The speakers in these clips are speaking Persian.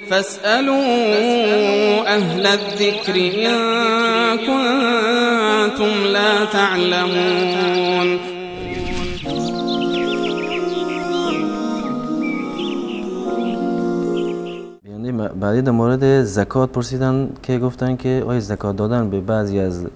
فاسألوا أهل الذكر إن كنتم لا تعلمون. بعدی در مورد زکات پرسیدن که گفتن که آیا زکات دادن به بعضی از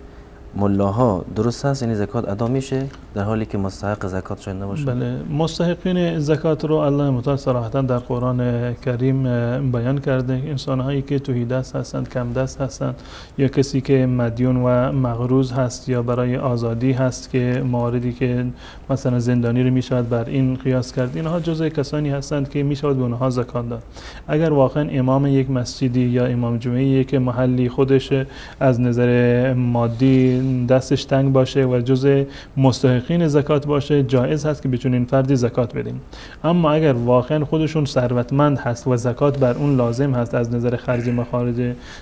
ملاها درست است؟ یعنی زکات ادا میشه در حالی که مستحق زکات شاید نباشه؟ بله، مستحقین زکات رو الله متعال صراحتا در قرآن کریم بیان کرده. انسان هایی که تهی دست هستند، کم دست هستند، یا کسی که مدیون و مقروض هست یا برای آزادی هست که مواردی که مثلا زندانی رو میشود بر این قیاس کرد، اینها جزء کسانی هستند که میشود به اونها زکات داد. اگر واقعا امام یک مسجدی یا امام جمعه که محلی خودش از نظر مادی دستش تنگ باشه و جزء مستحقین زکات باشه، جایز هست که بتونین این فردی زکات بدیم. اما اگر واقعا خودشون ثروتمند هست و زکات بر اون لازم هست، از نظر خرج مخارج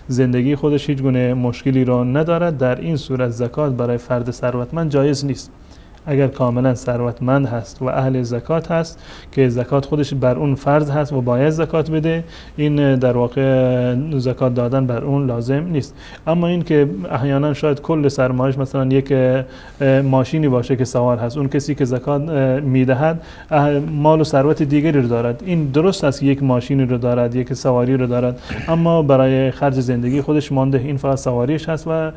زندگی خودش هیچ گونه مشکلی رو ندارد، در این صورت زکات برای فرد ثروتمند جایز نیست. اگر کاملا ثروتمند هست و اهل زکات هست که زکات خودش بر اون فرض هست و باید زکات بده، این در واقع زکات دادن بر اون لازم نیست. اما این که احیانا شاید کل سرمایه‌اش مثلا یک ماشینی باشه که سوار هست، اون کسی که زکات میدهد مال و ثروت دیگری رو دارد، این درست است یک ماشینی رو دارد، یک سواری رو دارد، اما برای خرج زندگی خودش مانده، این فقط سواریش هست و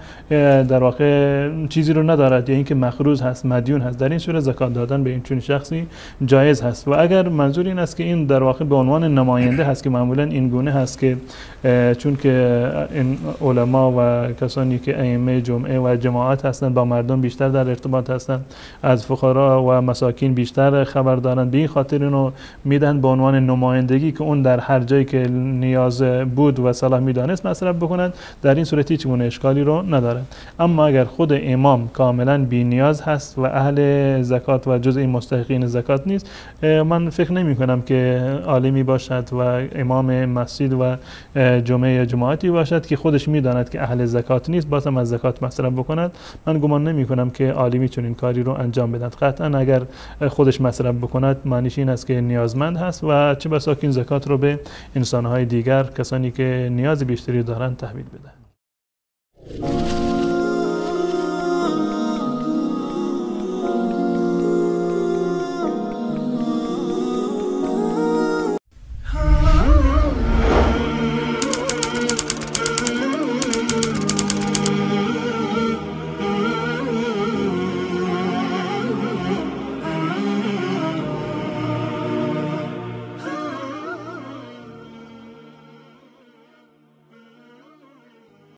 در واقع چیزی رو ندارد، یا اینکه مقروض هست، مدیون هست. در این صورت زکات دادن به این چنین شخصی جایز هست. و اگر منظور این است که این در واقع به عنوان نماینده هست که معمولا این گونه هست که چون که این علما و کسانی که ائمه جمعه و جماعت هستند با مردم بیشتر در ارتباط هستند، از فقرا و مساکین بیشتر خبر دارند، به این خاطر اینو میدن به عنوان نمایندگی که اون در هر جایی که نیاز بود و صلاح میدانست مصرف بکنند. در این صورت هیچ گونه اشکالی رو ندارد. اما اگر خود امام کاملا بی نیاز هست و اهل زکات و جزء این مستحقین زکات نیست، من فکر نمی کنم که عالمی باشد و امام مسجد و جمعه یا جماعتی باشد که خودش میداند که اهل زکات نیست بازم از زکات مصرف بکند. من گمان نمی کنم که عالمی چون این کاری رو انجام بدهد. قطعا اگر خودش مصرف بکند معنیش این است که نیازمند هست و چه بسا که این زکات رو به انسانهای دیگر، کسانی که نیاز بیشتری دارند، تحویل بده.